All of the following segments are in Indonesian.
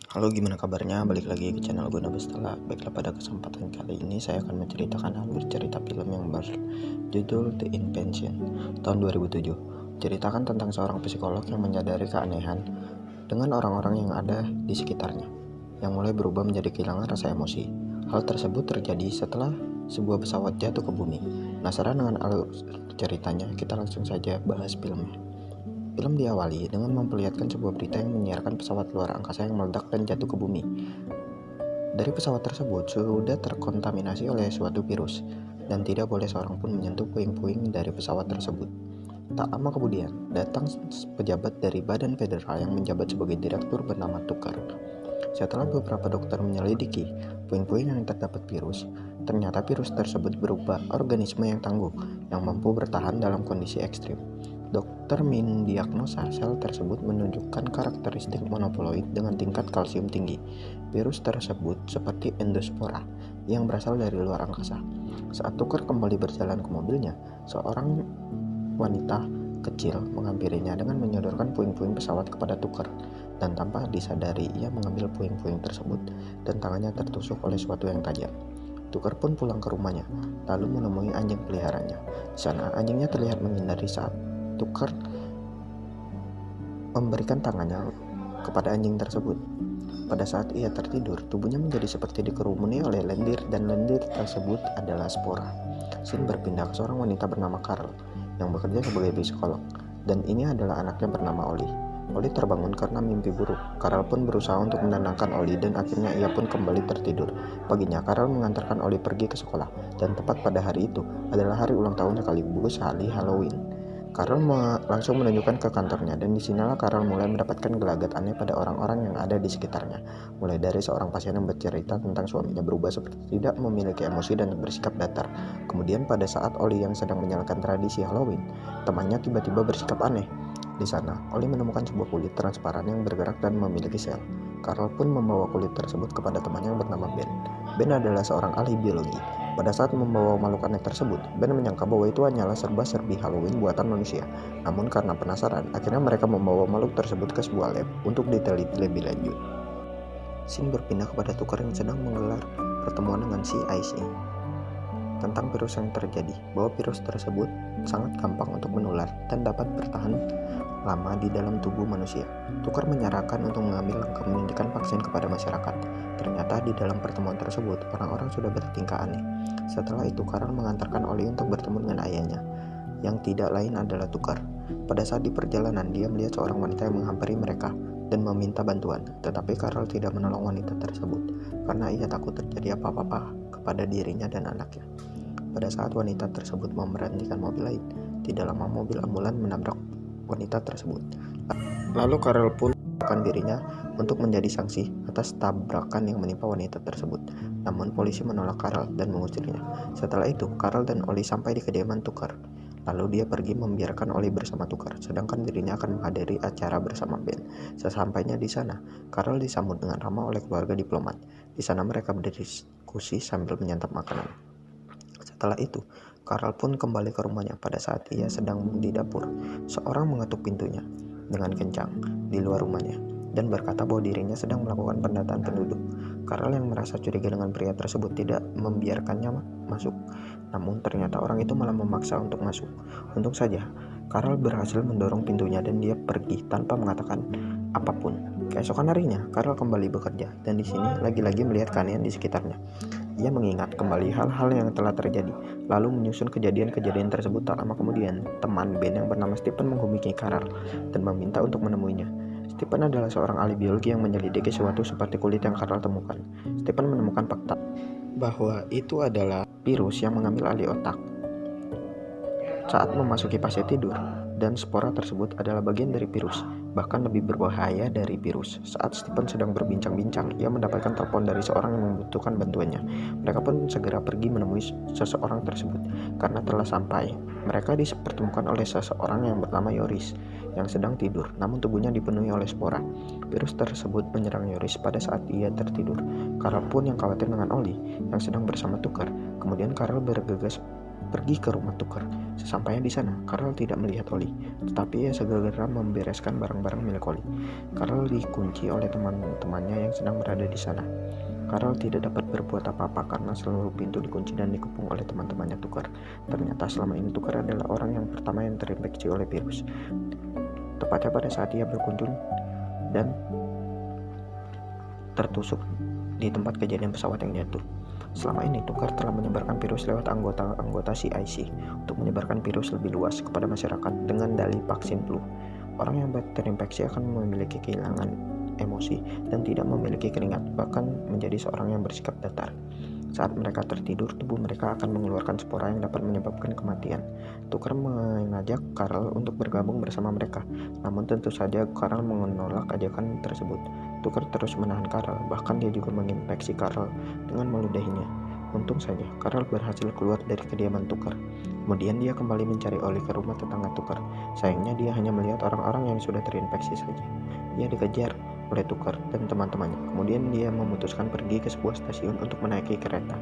Halo, gimana kabarnya? Balik lagi ke channel gue Nabestala. Baiklah, pada kesempatan kali ini saya akan menceritakan alur cerita film yang berjudul The Invention tahun 2007. Ceritakan tentang seorang psikolog yang menyadari keanehan dengan orang-orang yang ada di sekitarnya, yang mulai berubah menjadi kehilangan rasa emosi. Hal tersebut terjadi setelah sebuah pesawat jatuh ke bumi. Penasaran dengan alur ceritanya? Kita langsung saja bahas filmnya. Film diawali dengan memperlihatkan sebuah berita yang menyiarkan pesawat luar angkasa yang meledak dan jatuh ke bumi. Dari pesawat tersebut sudah terkontaminasi oleh suatu virus, dan tidak boleh seorang pun menyentuh puing-puing dari pesawat tersebut. Tak lama kemudian, datang pejabat dari Badan Federal yang menjabat sebagai direktur bernama Tucker. Setelah beberapa dokter menyelidiki puing-puing yang terdapat virus, ternyata virus tersebut berupa organisme yang tangguh yang mampu bertahan dalam kondisi ekstrim. Dokter mendiagnosa sel tersebut menunjukkan karakteristik monopoloid dengan tingkat kalsium tinggi. Virus tersebut seperti endospora yang berasal dari luar angkasa. Saat Tucker kembali berjalan ke mobilnya, seorang wanita kecil menghampirinya dengan menyodorkan puing-puing pesawat kepada Tucker, dan tanpa disadari ia mengambil puing-puing tersebut dan tangannya tertusuk oleh sesuatu yang tajam. Tucker pun pulang ke rumahnya, lalu menemui anjing peliharanya. Di sana, anjingnya terlihat menghindari saat Tucker memberikan tangannya kepada anjing tersebut. Pada saat ia tertidur, tubuhnya menjadi seperti dikerumuni oleh lendir, dan lendir tersebut adalah spora. Scene berpindah ke seorang wanita bernama Carol yang bekerja sebagai psikolog, dan ini adalah anaknya bernama Oli. Oli terbangun karena mimpi buruk. Carol pun berusaha untuk menenangkan Oli, dan akhirnya ia pun kembali tertidur. Paginya, Carol mengantarkan Oli pergi ke sekolah, dan tepat pada hari itu adalah hari ulang tahun sekaligus hari Halloween. Carol langsung menunjukkan ke kantornya, dan disinilah Carol mulai mendapatkan gelagat aneh pada orang-orang yang ada di sekitarnya. Mulai dari seorang pasien yang bercerita tentang suaminya berubah seperti tidak memiliki emosi dan bersikap datar. Kemudian pada saat Oli yang sedang menyalakan tradisi Halloween, temannya tiba-tiba bersikap aneh. Di sana, Oli menemukan sebuah kulit transparan yang bergerak dan memiliki sel. Carol pun membawa kulit tersebut kepada temannya yang bernama Ben. Ben adalah seorang ahli biologi. Pada saat membawa makhluk aneh tersebut, Ben menyangka bahwa itu hanyalah serba-serbi Halloween buatan manusia. Namun karena penasaran, akhirnya mereka membawa makhluk tersebut ke sebuah lab untuk diteliti lebih lanjut. Scene berpindah kepada Tucker yang sedang menggelar pertemuan dengan CIC tentang virus yang terjadi, bahwa virus tersebut sangat gampang untuk menular dan dapat bertahan lama di dalam tubuh manusia. Tucker menyarankan untuk mengambil langkah menyuntikkan vaksin kepada masyarakat. Ternyata di dalam pertemuan tersebut, orang-orang sudah bertingkah aneh. Setelah itu, Carol mengantarkan Oli untuk bertemu dengan ayahnya, yang tidak lain adalah Tucker. Pada saat di perjalanan, dia melihat seorang wanita yang menghampiri mereka dan meminta bantuan, tetapi Carol tidak menolong wanita tersebut karena ia takut terjadi apa-apa kepada dirinya dan anaknya. Pada saat wanita tersebut memberhentikan mobil lain, tidak lama mobil ambulan menabrak wanita tersebut. Lalu Carol pun melakukan dirinya untuk menjadi sanksi atas tabrakan yang menimpa wanita tersebut. Namun polisi menolak Carol dan mengusirnya. Setelah itu, Carol dan Oli sampai di kediaman Tucker. Lalu dia pergi membiarkan Oli bersama Tucker, sedangkan dirinya akan menghadiri acara bersama Ben. Sesampainya di sana, Carol disambut dengan ramah oleh keluarga diplomat. Di sana mereka berdiskusi sambil menyantap makanan. Setelah itu, Carol pun kembali ke rumahnya. Pada saat ia sedang di dapur, seorang mengetuk pintunya dengan kencang di luar rumahnya dan berkata bahwa dirinya sedang melakukan pendataan penduduk. Carol yang merasa curiga dengan pria tersebut tidak membiarkannya masuk. Namun ternyata orang itu malah memaksa untuk masuk. Untung saja, Carol berhasil mendorong pintunya dan dia pergi tanpa mengatakan apapun. Keesokan harinya, Carol kembali bekerja, dan di sini lagi-lagi melihat keanehan di sekitarnya. Ia mengingat kembali hal-hal yang telah terjadi, lalu menyusun kejadian-kejadian tersebut. Tak lama kemudian, teman Ben yang bernama Stephen menghubungi Carol dan meminta untuk menemuinya. Stephen adalah seorang ahli biologi yang menyelidiki sesuatu seperti kulit yang Carol temukan. Stephen menemukan fakta bahwa itu adalah virus yang mengambil alih otak saat memasuki fase tidur, dan spora tersebut adalah bagian dari virus, bahkan lebih berbahaya dari virus. Saat Stephen sedang berbincang-bincang, ia mendapatkan telepon dari seorang yang membutuhkan bantuannya. Mereka pun segera pergi menemui seseorang tersebut. Karena telah sampai, mereka dipertemukan oleh seseorang yang bernama Yoris yang sedang tidur, namun tubuhnya dipenuhi oleh spora. Virus tersebut menyerang Yoris pada saat ia tertidur. Carol pun yang khawatir dengan Oli yang sedang bersama Tucker. Kemudian Carol bergegas pergi ke rumah Tucker. Sesampainya di sana, Carl tidak melihat Oli, tetapi ia segera membereskan barang-barang milik Oli. Carl dikunci oleh teman-temannya yang sedang berada di sana. Carl tidak dapat berbuat apa-apa karena seluruh pintu dikunci dan dikepung oleh teman-temannya Tucker. Ternyata selama ini Tucker adalah orang yang pertama yang terinfeksi oleh virus. Tepatnya pada saat ia berkunjung dan tertusuk di tempat kejadian pesawat yang jatuh. Selama ini Tucker telah menyebarkan virus lewat anggota CIC untuk menyebarkan virus lebih luas kepada masyarakat dengan dalih vaksin flu. Orang yang terinfeksi akan memiliki kehilangan emosi dan tidak memiliki keringat, bahkan menjadi seorang yang bersikap datar. Saat mereka tertidur, tubuh mereka akan mengeluarkan spora yang dapat menyebabkan kematian. Tucker mengajak Carl untuk bergabung bersama mereka, namun tentu saja Carl menolak ajakan tersebut. Tucker terus menahan Carl, bahkan dia juga menginfeksi Carl dengan meludahinya. Untung saja, Carl berhasil keluar dari kediaman Tucker. Kemudian dia kembali mencari Oli ke rumah tetangga Tucker. Sayangnya dia hanya melihat orang-orang yang sudah terinfeksi saja. Dia dikejar oleh Tucker dan teman-temannya. Kemudian dia memutuskan pergi ke sebuah stasiun untuk menaiki kereta.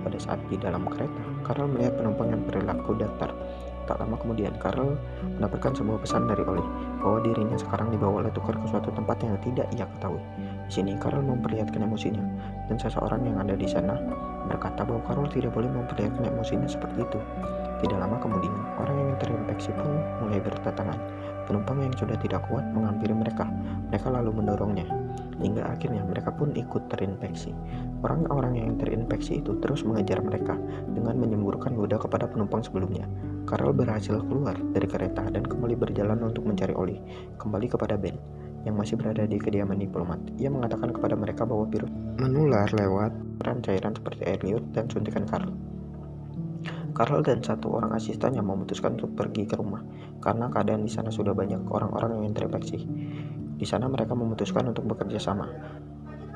Pada saat di dalam kereta, Carl melihat penumpang yang berlaku datar. Tak lama kemudian, Carl mendapatkan sebuah pesan dari Oli bahwa dirinya sekarang dibawa oleh Tucker ke suatu tempat yang tidak ia ketahui. Di sini Carl memperlihatkan emosinya, dan seseorang yang ada di sana berkata bahwa Carl tidak boleh memperlihatkan emosinya seperti itu. Tidak lama kemudian, orang yang terinfeksi pun mulai berdatangan. Penumpang yang sudah tidak kuat menghampiri mereka. Mereka lalu mendorongnya, hingga akhirnya mereka pun ikut terinfeksi. Orang-orang yang terinfeksi itu terus mengejar mereka dengan menyemburkan ludah kepada penumpang sebelumnya. Carl berhasil keluar dari kereta dan kembali berjalan untuk mencari Oli. Kembali kepada Ben yang masih berada di kediaman diplomat. Ia mengatakan kepada mereka bahwa virus menular lewat cairan seperti air liur dan suntikan Carl. Carl dan satu orang asistennya memutuskan untuk pergi ke rumah karena keadaan di sana sudah banyak orang-orang yang terinfeksi. Di sana mereka memutuskan untuk bekerja sama,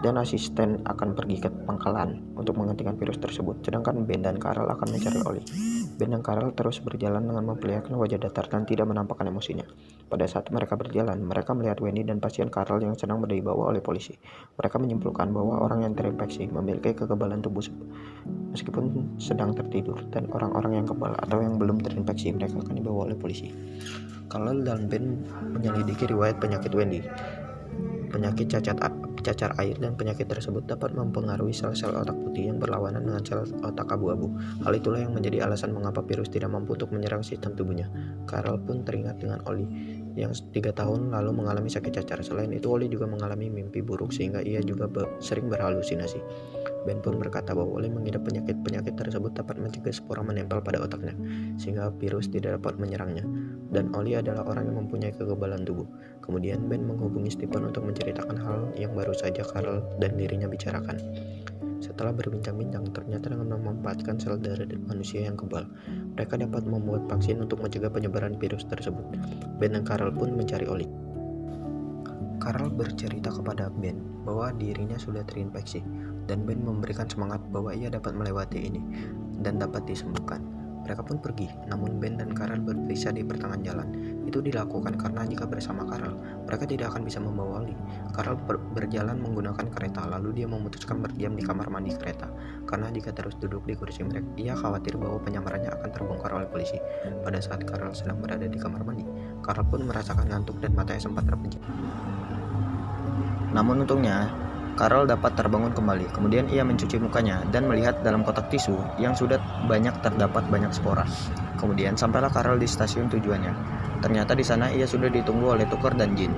dan asisten akan pergi ke pangkalan untuk menghentikan virus tersebut, sedangkan Ben dan Carl akan mencari Oli. Ben dan Carl terus berjalan dengan memperlihatkan wajah datar dan tidak menampakkan emosinya. Pada saat mereka berjalan, mereka melihat Wendy dan pasien Carl yang sedang dibawa oleh polisi. Mereka menyimpulkan bahwa orang yang terinfeksi memiliki kekebalan tubuh meskipun sedang tertidur, dan orang-orang yang kebal atau yang belum terinfeksi mereka akan dibawa oleh polisi. Carl dan Ben menyelidiki riwayat penyakit Wendy. Penyakit cacar air dan penyakit tersebut dapat mempengaruhi sel-sel otak putih yang berlawanan dengan sel otak abu-abu. Hal itulah yang menjadi alasan mengapa virus tidak mampu untuk menyerang sistem tubuhnya. Carl pun teringat dengan Oli yang 3 tahun lalu mengalami sakit cacar. Selain itu, Oli juga mengalami mimpi buruk sehingga ia juga sering berhalusinasi. Ben pun berkata bahwa Oli mengidap penyakit tersebut dapat mencegah spora menempel pada otaknya sehingga virus tidak dapat menyerangnya. Dan Oli adalah orang yang mempunyai kekebalan tubuh. Kemudian Ben menghubungi Stephen untuk menceritakan hal yang baru saja Carl dan dirinya bicarakan. Setelah berbincang-bincang, ternyata dengan memanfaatkan sel darah manusia yang kebal, mereka dapat membuat vaksin untuk mencegah penyebaran virus tersebut. Ben dan Carl pun mencari Oli. Carl bercerita kepada Ben bahwa dirinya sudah terinfeksi, dan Ben memberikan semangat bahwa ia dapat melewati ini dan dapat disembuhkan. Mereka pun pergi, namun Ben dan Carl berpisah di pertengahan jalan. Itu dilakukan karena jika bersama Carl, mereka tidak akan bisa membawa Oli. Carl berjalan menggunakan kereta, lalu dia memutuskan berdiam di kamar mandi kereta. Karena jika terus duduk di kursi mereka, ia khawatir bahwa penyamarannya akan terbongkar oleh polisi. Pada saat Carl sedang berada di kamar mandi, Carl pun merasakan ngantuk dan matanya sempat terpejam. Namun untungnya, Carl dapat terbangun kembali. Kemudian ia mencuci mukanya dan melihat dalam kotak tisu yang sudah terdapat banyak spora. Kemudian sampailah Carl di stasiun tujuannya. Ternyata di sana ia sudah ditunggu oleh Tucker dan Jean,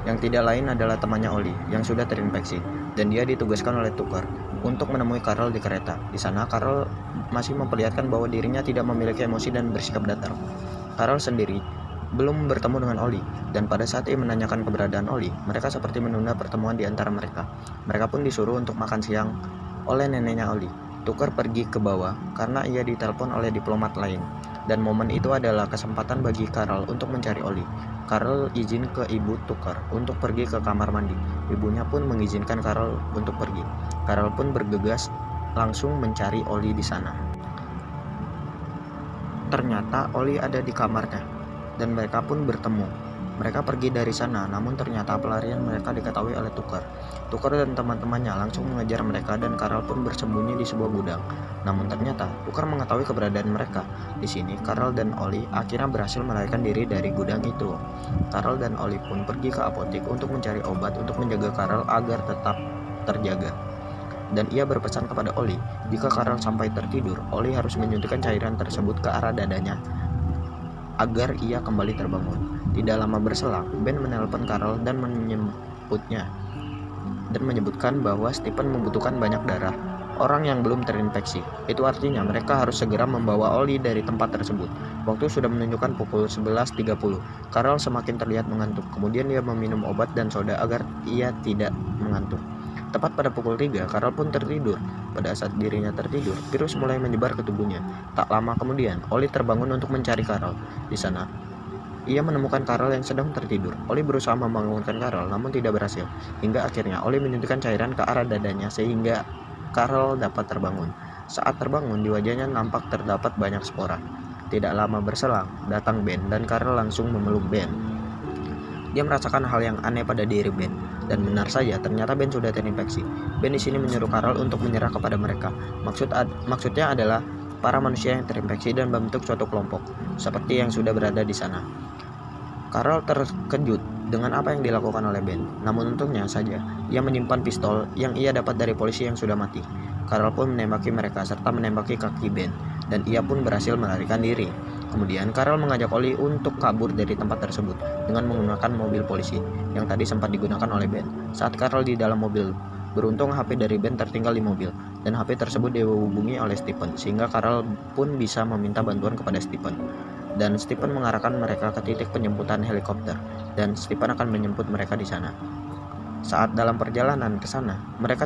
yang tidak lain adalah temannya Oli yang sudah terinfeksi, dan dia ditugaskan oleh Tucker untuk menemui Carl di kereta. Di sana Carl masih memperlihatkan bahwa dirinya tidak memiliki emosi dan bersikap datar. Carl sendiri belum bertemu dengan Oli, dan pada saat ia menanyakan keberadaan Oli, mereka seperti menunda pertemuan di antara mereka. Mereka pun disuruh untuk makan siang oleh neneknya Oli. Tucker pergi ke bawah karena ia ditelepon oleh diplomat lain, dan momen itu adalah kesempatan bagi Carl untuk mencari Oli. Carl izin ke ibu Tucker untuk pergi ke kamar mandi. Ibunya pun mengizinkan Carl untuk pergi. Carl pun bergegas langsung mencari Oli di sana. Ternyata Oli ada di kamarnya, dan mereka pun bertemu. Mereka pergi dari sana, namun ternyata pelarian mereka diketahui oleh Tucker. Tucker dan teman-temannya langsung mengejar mereka dan Carl pun bersembunyi di sebuah gudang. Namun ternyata Tucker mengetahui keberadaan mereka. Di sini, Carl dan Ollie akhirnya berhasil melarikan diri dari gudang itu. Carl dan Ollie pun pergi ke apotek untuk mencari obat untuk menjaga Carl agar tetap terjaga. Dan ia berpesan kepada Ollie, jika Carl sampai tertidur, Ollie harus menyuntikkan cairan tersebut ke arah dadanya agar ia kembali terbangun. Tidak lama berselang, Ben menelpon Carl dan menyebutkan bahwa Stephen membutuhkan banyak darah orang yang belum terinfeksi. Itu artinya mereka harus segera membawa Ollie dari tempat tersebut. Waktu sudah menunjukkan pukul 11.30. Carl semakin terlihat mengantuk. Kemudian dia meminum obat dan soda agar ia tidak mengantuk. Tepat pada pukul 3, Carl pun tertidur. Pada saat dirinya tertidur, virus mulai menyebar ke tubuhnya. Tak lama kemudian, Ollie terbangun untuk mencari Carl. Di sana, ia menemukan Carl yang sedang tertidur. Ollie berusaha membangunkan Carl, namun tidak berhasil. Hingga akhirnya Ollie menyuntikkan cairan ke arah dadanya sehingga Carl dapat terbangun. Saat terbangun, di wajahnya nampak terdapat banyak spora. Tidak lama berselang, datang Ben dan Carl langsung memeluk Ben. Dia merasakan hal yang aneh pada diri Ben, dan benar saja ternyata Ben sudah terinfeksi. Ben di sini menyuruh Carl untuk menyerah kepada mereka. Maksudnya adalah para manusia yang terinfeksi dan membentuk suatu kelompok, seperti yang sudah berada di sana. Carl terkejut dengan apa yang dilakukan oleh Ben, namun untungnya saja ia menyimpan pistol yang ia dapat dari polisi yang sudah mati. Carl pun menembaki mereka serta menembaki kaki Ben, dan ia pun berhasil melarikan diri. Kemudian Carl mengajak Ollie untuk kabur dari tempat tersebut dengan menggunakan mobil polisi yang tadi sempat digunakan oleh Ben. Saat Carl di dalam mobil, beruntung HP dari Ben tertinggal di mobil, dan HP tersebut dihubungi oleh Stephen, sehingga Carl pun bisa meminta bantuan kepada Stephen. Dan Stephen mengarahkan mereka ke titik penjemputan helikopter, dan Stephen akan menjemput mereka di sana. Saat dalam perjalanan ke sana, mereka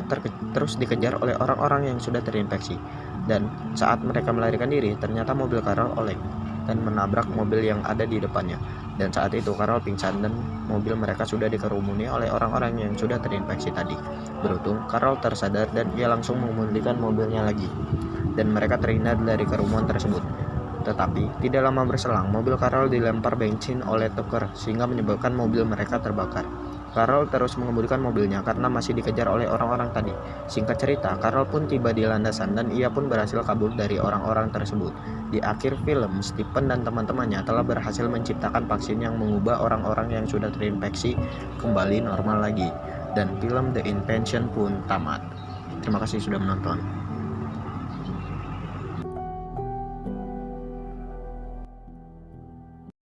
terus dikejar oleh orang-orang yang sudah terinfeksi. Dan saat mereka melarikan diri, ternyata mobil Carl oleng dan menabrak mobil yang ada di depannya. Dan saat itu Carl pingsan dan mobil mereka sudah dikerumuni oleh orang-orang yang sudah terinfeksi tadi. Beruntung Carl tersadar dan ia langsung mengemudikan mobilnya lagi, dan mereka terhindar dari kerumunan tersebut. Tetapi tidak lama berselang, mobil Carl dilempar bensin oleh Tucker sehingga menyebabkan mobil mereka terbakar. Carl terus mengemudikan mobilnya karena masih dikejar oleh orang-orang tadi. Singkat cerita, Carl pun tiba di landasan dan ia pun berhasil kabur dari orang-orang tersebut. Di akhir film, Stephen dan teman-temannya telah berhasil menciptakan vaksin yang mengubah orang-orang yang sudah terinfeksi kembali normal lagi. Dan film The Invention pun tamat. Terima kasih sudah menonton.